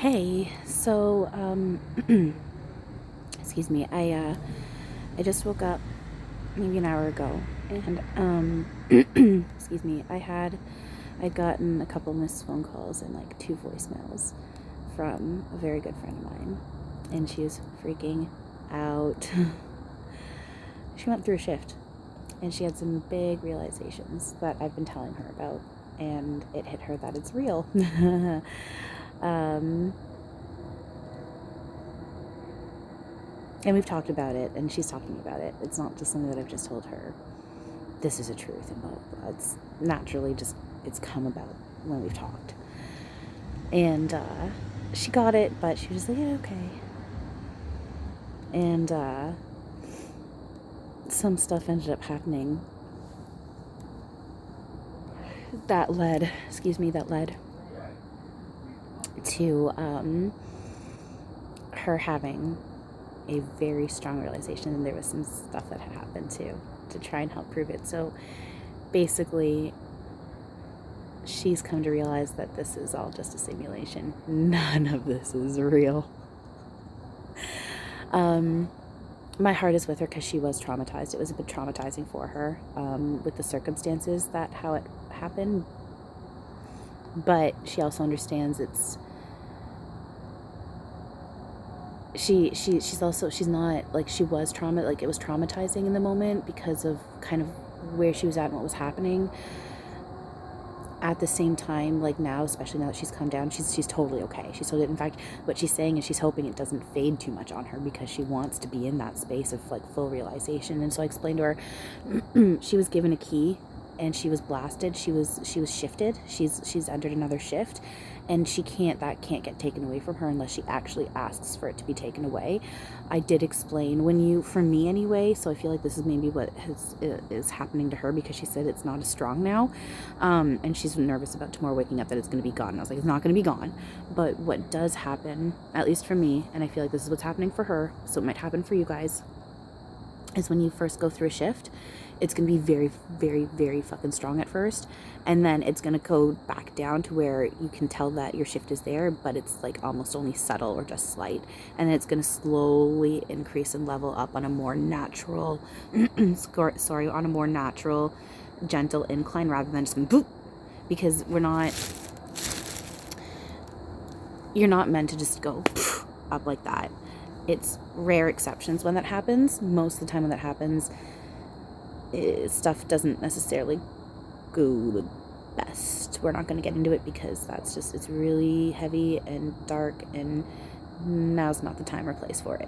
Hey, so, excuse me, I just woke up maybe an hour ago, and, excuse me, I'd gotten a couple missed phone calls and, like, 2 voicemails from a very good friend of mine, and she was freaking out. She went through a shift, and she had some big realizations that I've been telling her about, and it hit her that it's real. um... And we've talked about it, and she's talking about it. It's not just something that I've just told her. This is a truth, and blah, blah, blah. It's naturally just, it's come about when we've talked. And she got it, but she was just like, yeah, okay. And some stuff ended up happening that led to her having a very strong realization, and there was some stuff that had happened to try and help prove it. So basically, she's come to realize that this is all just a simulation. None of this is real. My heart is with her because she was traumatized. It was a bit traumatizing for her with the circumstances that how it happened, but she also understands it's she's not like, she was it was traumatizing in the moment because of kind of where she was at and what was happening. At the same time, like now, especially now that she's come down, she's totally okay. She's totally, in fact, what she's saying is she's hoping it doesn't fade too much on her because she wants to be in that space of like full realization. And so I explained to her, she was given a key and she was blasted. She was shifted. She's entered another shift, and that can't get taken away from her unless she actually asks for it to be taken away. I did explain for me anyway, so I feel like this is maybe what is happening to her, because she said it's not as strong now, and she's nervous about tomorrow waking up that it's going to be gone. And I was like, it's not going to be gone, but what does happen, at least for me, and I feel like this is what's happening for her, so it might happen for you guys, is when you first go through a shift, it's going to be very, very, very fucking strong at first. And then it's going to go back down to where you can tell that your shift is there, but it's like almost only subtle or just slight. And then it's going to slowly increase and level up on a more natural, on a more natural, gentle incline rather than just going boop. Because you're not meant to just go up like that. It's rare exceptions when that happens. Most of the time when that happens, stuff doesn't necessarily go the best. We're not going to get into it because it's really heavy and dark, and now's not the time or place for it.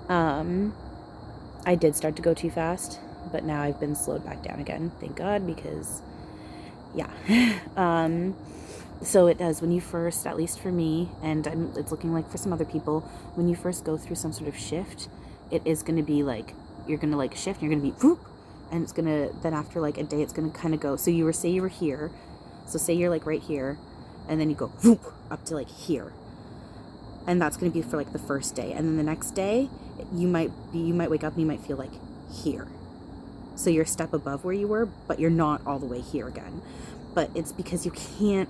I did start to go too fast, but now I've been slowed back down again, thank God, because yeah. So it does, when you first, at least for me, and it's looking like for some other people, when you first go through some sort of shift, it is going to be like, you're going to like shift, and you're going to be whoop, and it's going to, then after like a day, it's going to kind of go, so say you were here, so say you're like right here, and then you go whoop up to like here, and that's going to be for like the first day, and then the next day, you might wake up and you might feel like here, so you're a step above where you were, but you're not all the way here again. But it's because you can,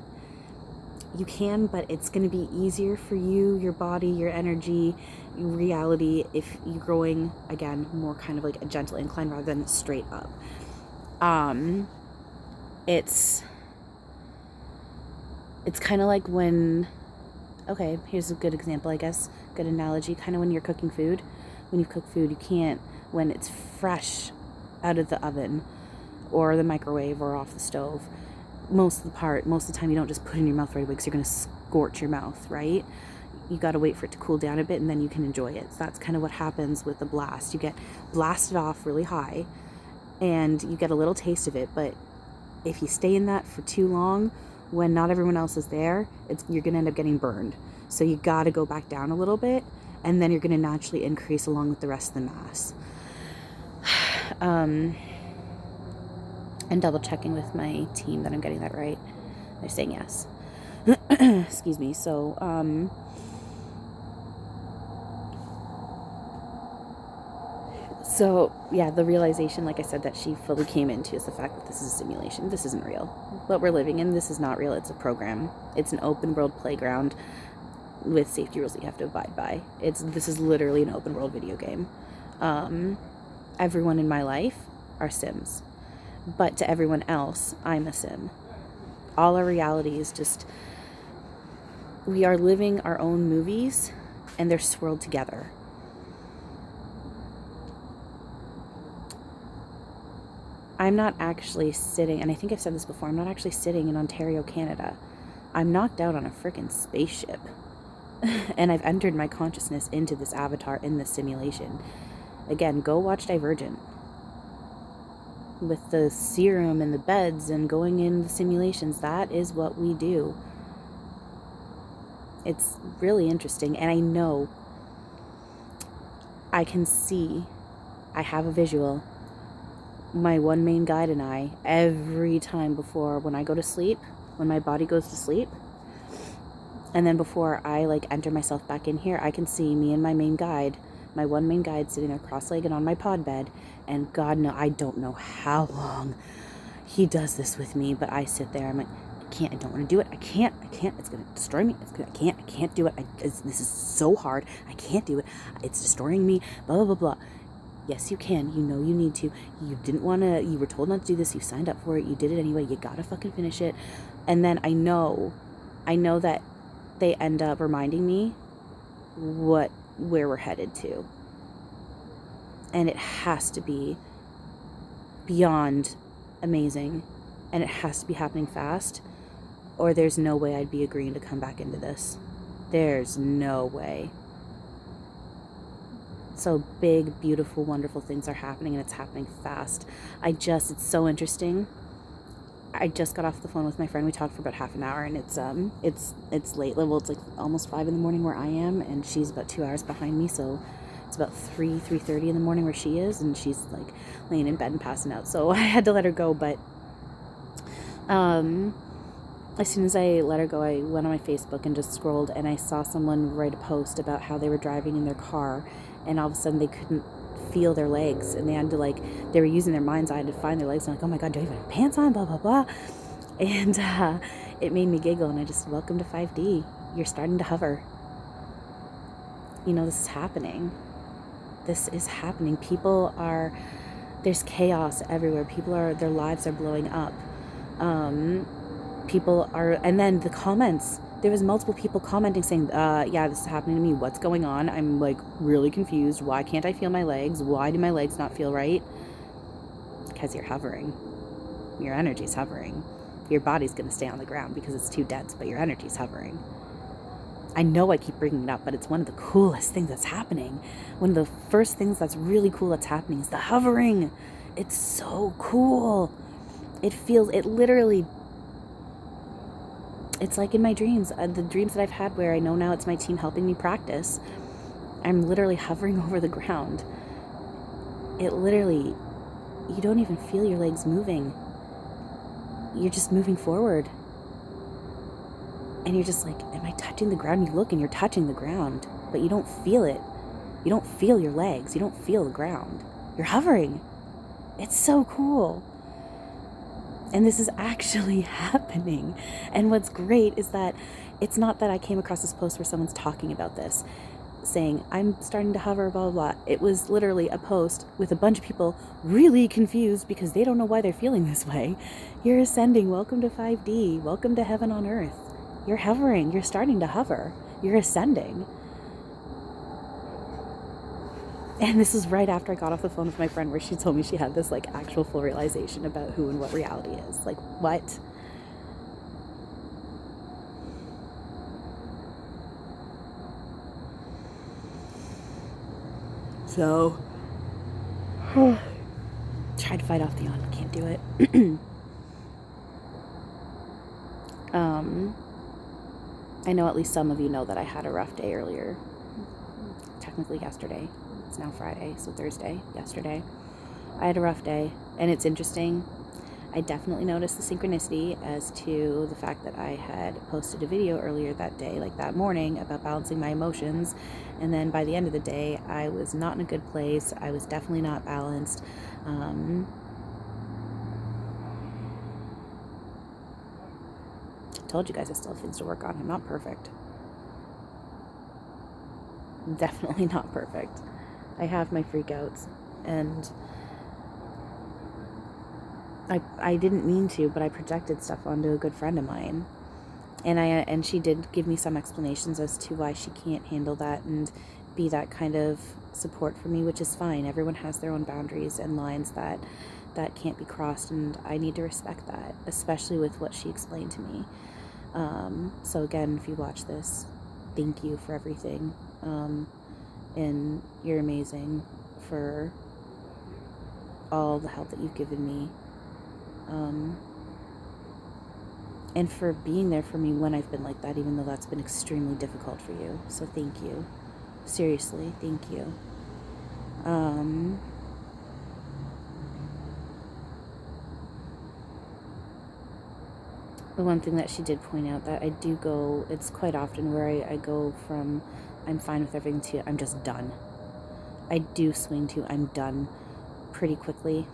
but it's going to be easier for you, your body, your energy, your reality, if you're growing, again, more kind of like a gentle incline rather than straight up. It's kind of like when, okay, here's a good example, I guess, good analogy, kind of when you're cooking food. When you cook food, you can't, when it's fresh out of the oven or the microwave or off the stove, most of the time you don't just put it in your mouth right away because you're going to scorch your mouth, right? You got to wait for it to cool down a bit and then you can enjoy it. So that's kind of what happens with the blast. You get blasted off really high and you get a little taste of it, but if you stay in that for too long, when not everyone else is there, you're going to end up getting burned. So you got to go back down a little bit, and then you're going to naturally increase along with the rest of the mass. And double checking with my team that I'm getting that right. They're saying yes. Excuse me. So, yeah, the realization, like I said, that she fully came into is the fact that this is a simulation. This isn't real. What we're living in, this is not real. It's a program. It's an open world playground with safety rules that you have to abide by. This is literally an open world video game. Everyone in my life are Sims, but to everyone else, I'm a Sim. All our reality is just, we are living our own movies, and they're swirled together. I'm not actually sitting, and I think I've said this before, I'm not actually sitting in Ontario, Canada. I'm knocked out on a freaking spaceship. And I've entered my consciousness into this avatar in this simulation. Again, go watch Divergent. With the serum and the beds and going in the simulations, that is what we do. It's really interesting, and I know, I can see, I have a visual. My one main guide and I, every time before, when I go to sleep, when my body goes to sleep, and then before I enter myself back in here, I can see me and my main guide, my one main guide, sitting there cross-legged on my pod bed, and God no, I don't know how long he does this with me, but I sit there, I'm like, I don't want to do it, I can't, it's going to destroy me, I can't do it, this is so hard, I can't do it, it's destroying me, blah, blah, blah, blah. Yes, you can. You know you need to. You didn't want to, you were told not to do this. You signed up for it. You did it anyway. You gotta fucking finish it. And then I know that they end up reminding me where we're headed to. And it has to be beyond amazing. And it has to be happening fast. Or there's no way I'd be agreeing to come back into this. There's no way. So big, beautiful, wonderful things are happening, and it's happening fast. It's so interesting. I just got off the phone with my friend. We talked for about half an hour, and it's late. Well, it's almost 5 in the morning where I am, and she's about 2 hours behind me. So it's about 3:30 in the morning where she is, and she's laying in bed and passing out. So I had to let her go, but as soon as I let her go, I went on my Facebook and just scrolled, and I saw someone write a post about how they were driving in their car, and all of a sudden they couldn't feel their legs, and they had to they were using their mind's eye to find their legs, and oh my God, do I even have pants on, blah, blah, blah. And it made me giggle, and I just, welcome to 5D. You're starting to hover. This is happening. This is happening. There's chaos everywhere. Their lives are blowing up. And then the comments, there was multiple people commenting saying, yeah, this is happening to me. What's going on? I'm really confused. Why can't I feel my legs? Why do my legs not feel right? Because you're hovering. Your energy's hovering. Your body's going to stay on the ground because it's too dense, but your energy's hovering. I know I keep bringing it up, but it's one of the coolest things that's happening. One of the first things that's really cool that's happening is the hovering. It's so cool. It literally, it's like in my dreams, the dreams that I've had where I know now it's my team helping me practice. I'm literally hovering over the ground. It literally, you don't even feel your legs moving. You're just moving forward. And you're just am I touching the ground? You look and you're touching the ground, but you don't feel it. You don't feel your legs. You don't feel the ground. You're hovering. It's so cool. And this is actually happening. And what's great is that it's not that I came across this post where someone's talking about this, saying, I'm starting to hover, blah, blah, blah. It was literally a post with a bunch of people really confused because they don't know why they're feeling this way. You're ascending. Welcome to 5D. Welcome to heaven on earth. You're hovering. You're starting to hover. You're ascending. And this is right after I got off the phone with my friend where she told me she had this actual full realization about who and what reality is. What? So, tried to fight off the yawn. Can't do it. I know at least some of you know that I had a rough day earlier. Technically yesterday. It's now Friday, so Thursday, yesterday. I had a rough day, and it's interesting. I definitely noticed the synchronicity as to the fact that I had posted a video earlier that day, that morning, about balancing my emotions, and then by the end of the day, I was not in a good place. I was definitely not balanced. I told you guys I still have things to work on. I'm not perfect. definitely not perfect. I have my freakouts, and I didn't mean to, but I projected stuff onto a good friend of mine. And she did give me some explanations as to why she can't handle that and be that kind of support for me, which is fine. Everyone has their own boundaries and lines that can't be crossed, and I need to respect that, especially with what she explained to me. So again, if you watch this, thank you for everything. And you're amazing for all the help that you've given me. And for being there for me when I've been like that, even though that's been extremely difficult for you. So thank you. Seriously, thank you. The one thing that she did point out that I do go, it's quite often where I go from I'm fine with everything to I'm just done. I do swing to I'm done pretty quickly.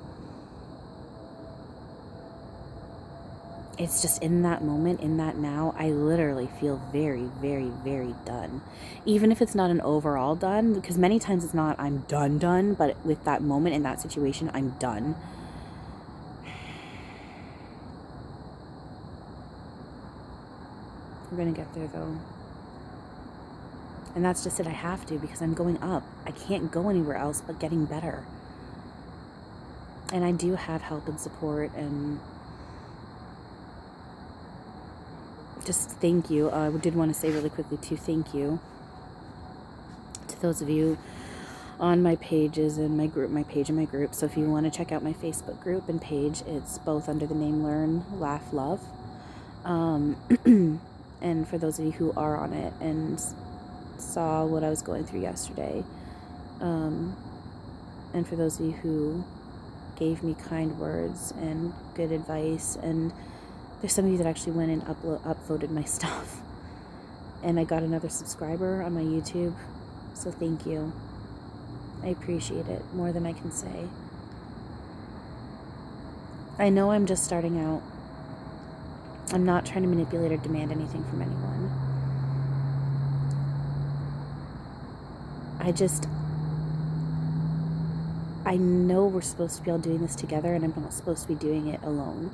It's just in that moment, in that now, I literally feel very, very, very done. Even if it's not an overall done, because many times it's not I'm done, but with that moment in that situation, I'm done. We're going to get there though. And that's just it. I have to, because I'm going up. I can't go anywhere else but getting better. And I do have help and support, and just thank you. I did want to say really quickly too, thank you to those of you on my pages and my group, my page and my group. So if you want to check out my Facebook group and page, it's both under the name Learn, Laugh, Love. And for those of you who are on it and saw what I was going through yesterday, and for those of you who gave me kind words and good advice, and there's some of you that actually went and upvoted my stuff, and I got another subscriber on my YouTube, so thank you. I appreciate it more than I can say. I know I'm just starting out. I'm not trying to manipulate or demand anything from anyone. I know we're supposed to be all doing this together, and I'm not supposed to be doing it alone.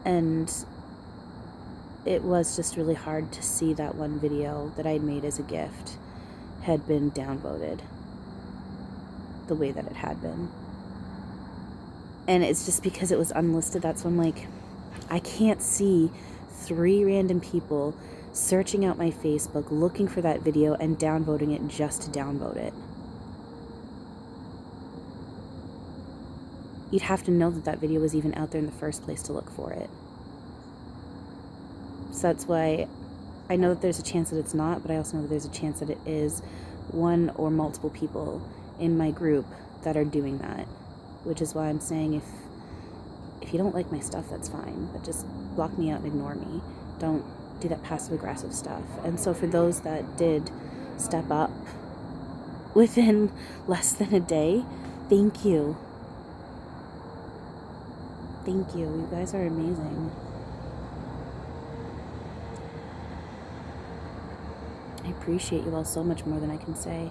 And it was just really hard to see that one video that I'd made as a gift had been downvoted the way that it had been. And it's just because it was unlisted. That's when I'm like, I can't see 3 random people searching out my Facebook, looking for that video and downvoting it just to downvote it. You'd have to know that that video was even out there in the first place to look for it. So that's why I know that there's a chance that it's not, but I also know that there's a chance that it is one or multiple people in my group that are doing that, which is why I'm saying if you don't like my stuff, that's fine, but just block me out and ignore me. Don't do that passive aggressive stuff. And so for those that did step up within less than a day, thank you. Thank you. You guys are amazing. I appreciate you all so much more than I can say.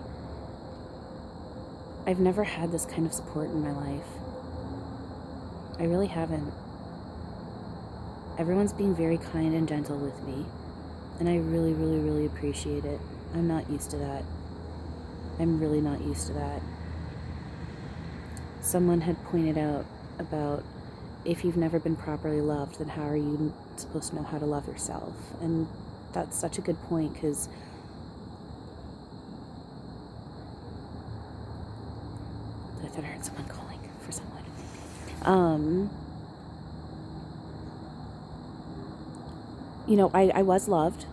I've never had this kind of support in my life. I really haven't. Everyone's being very kind and gentle with me, and I really, really, really appreciate it. I'm not used to that. I'm really not used to that. Someone had pointed out about if you've never been properly loved, then how are you supposed to know how to love yourself? And that's such a good point, because I thought I heard someone calling for someone. You know, I was loved.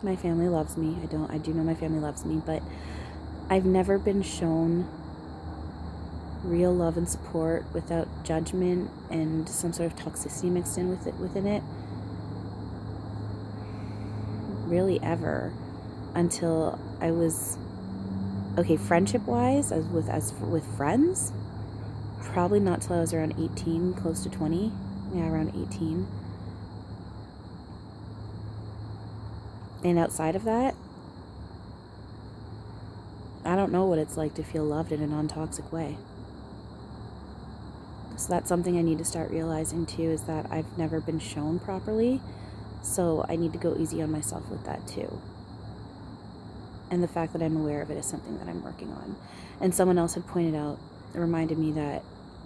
My family loves me. I do know my family loves me, but I've never been shown real love and support without judgment and some sort of toxicity mixed in within it. Really ever, until I was friendship wise, as with friends, probably not till I was around 18, close to 20. Yeah, around 18. And outside of that, I don't know what it's like to feel loved in a non-toxic way. So that's something I need to start realizing too, is that I've never been shown properly. So I need to go easy on myself with that too. And the fact that I'm aware of it is something that I'm working on. And someone else had pointed out, reminded me that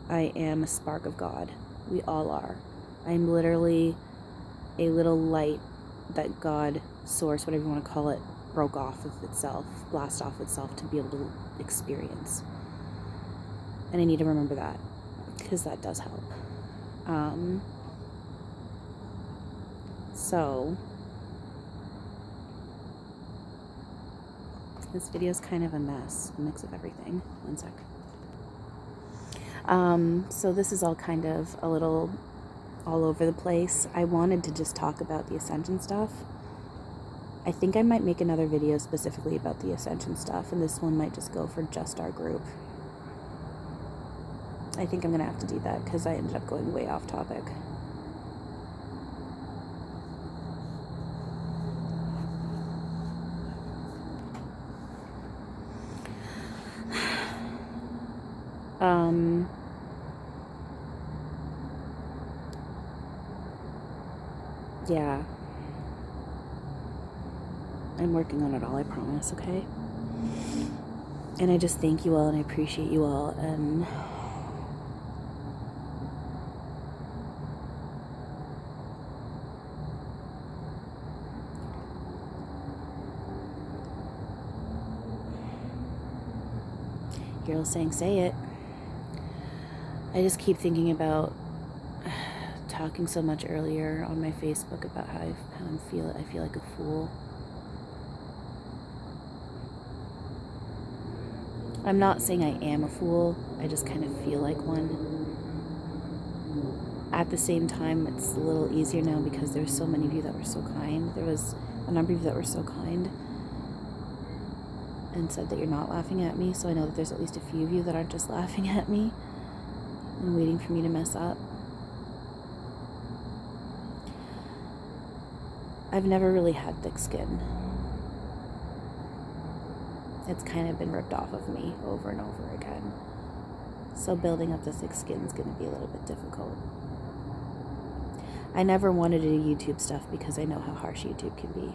I am a spark of God. We all are. I'm literally a little light that God, source, whatever you want to call it, broke off of itself, blast off itself to be able to experience. And I need to remember that, because that does help. So this video is kind of a mess, a mix of everything. One sec. So this is all kind of a little all over the place. I wanted to just talk about the Ascension stuff. I think I might make another video specifically about the Ascension stuff, and this one might just go for just our group. I think I'm gonna have to do that because I ended up going way off topic. Yeah. I'm working on it all, I promise, okay? And I just thank you all, and I appreciate you all, and you're all saying, say it. I just keep thinking about talking so much earlier on my Facebook about how I feel like a fool. I'm not saying I am a fool, I just kind of feel like one. At the same time, it's a little easier now because there's so many of you that were so kind. There was a number of you that were so kind and said that you're not laughing at me, so I know that there's at least a few of you that aren't just laughing at me and waiting for me to mess up. I've never really had thick skin. It's kind of been ripped off of me over and over again. So building up the thick skin is going to be a little bit difficult. I never wanted to do YouTube stuff because I know how harsh YouTube can be.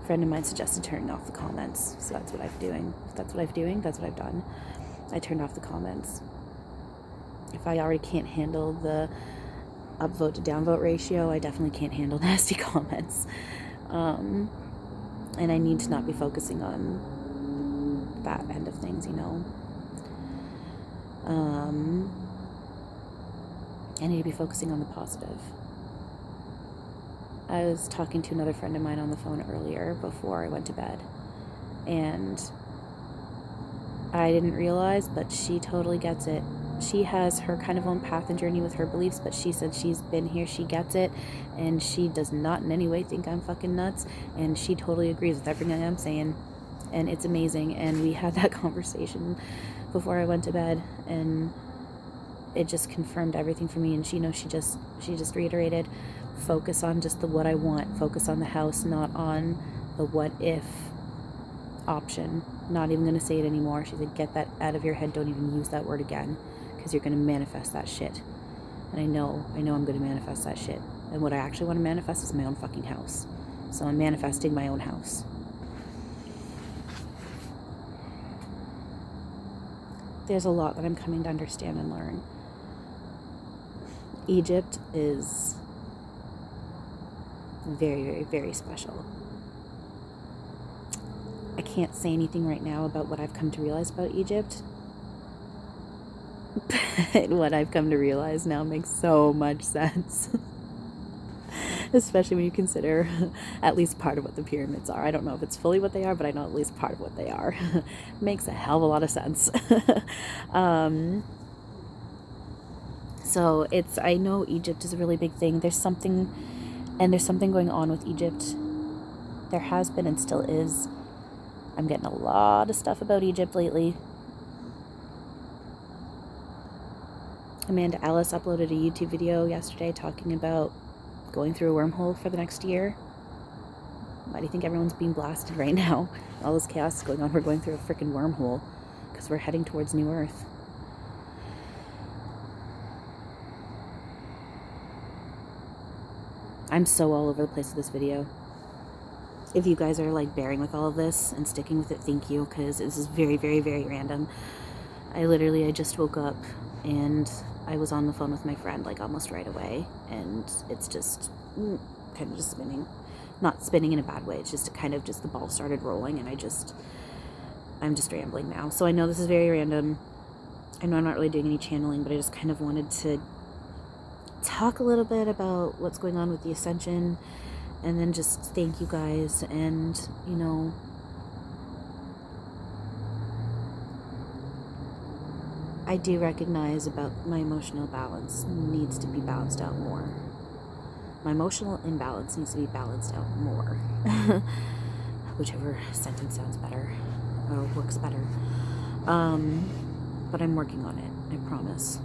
A friend of mine suggested turning off the comments, so that's what I'm doing. That's what I've done. I turned off the comments. If I already can't handle the upvote to downvote ratio, I definitely can't handle nasty comments. And I need to not be focusing on that end of things, you know. I need to be focusing on the positive. I was talking to another friend of mine on the phone earlier before I went to bed, and I didn't realize, but she totally gets it. She has her kind of own path and journey with her beliefs, but she said she's been here, she gets it, and she does not in any way think I'm fucking nuts, and she totally agrees with everything I'm saying, and it's amazing. And we had that conversation before I went to bed, and it just confirmed everything for me. And she knows, she just reiterated, focus on just the what I want, focus on the house, not on the what if option. Not even going to say it anymore. She said, get that out of your head, don't even use that word again, because you're going to manifest that shit. And I know I'm going to manifest that shit. And what I actually want to manifest is my own fucking house. So I'm manifesting my own house. There's a lot that I'm coming to understand and learn. Egypt is very, very, very special. I can't say anything right now about what I've come to realize about Egypt. But what I've come to realize now makes so much sense. Especially when you consider at least part of what the pyramids are. I don't know if it's fully what they are, but I know at least part of what they are. Makes a hell of a lot of sense. So I know Egypt is a really big thing. There's something going on with Egypt. There has been and still is. I'm getting a lot of stuff about Egypt lately. Amanda Alice uploaded a YouTube video yesterday talking about going through a wormhole for the next year. Why do you think everyone's being blasted right now? All this chaos is going on. We're going through a freaking wormhole because we're heading towards New Earth. I'm so all over the place with this video. If you guys are like bearing with all of this and sticking with it, thank you, because this is very, very, very random. I just woke up and I was on the phone with my friend like almost right away, and it's just kind of just spinning. Not spinning in a bad way, it's just kind of just the ball started rolling, and I'm just rambling now. So I know this is very random. I know I'm not really doing any channeling, but I just kind of wanted to talk a little bit about what's going on with the Ascension, and then just thank you guys. And you know, I do recognize about my emotional balance needs to be balanced out more. My emotional imbalance needs to be balanced out more. Whichever sentence sounds better or works better. But I'm working on it, I promise.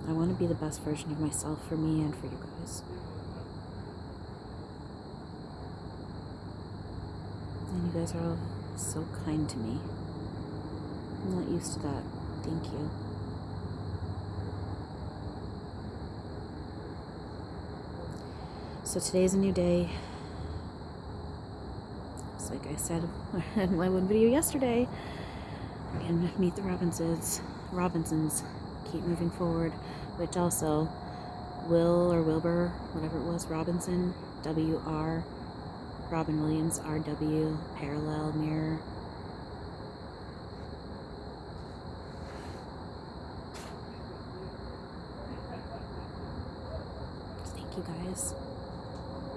I want to be the best version of myself for me and for you guys. And you guys are all so kind to me. I'm not used to that. Thank you. So today's a new day. It's like I said in my one video yesterday. And meet the Robinsons. Keep moving forward. Which also, Wilbur, whatever it was, Robinson, W-R, Robin Williams, R-W, parallel, mirror. Thank you guys.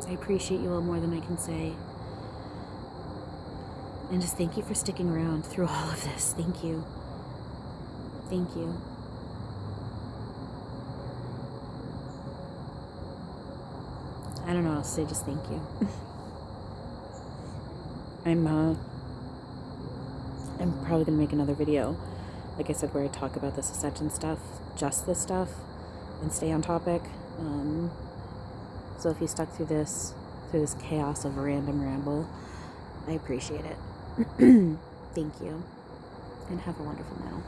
I appreciate you all more than I can say. And just thank you for sticking around through all of this. Thank you. Thank you. I don't know what else to say, just thank you. I'm probably gonna make another video, like I said, where I talk about this Ascension stuff, just this stuff, and stay on topic. So if you stuck through this chaos of a random ramble, I appreciate it. Thank you, and have a wonderful now.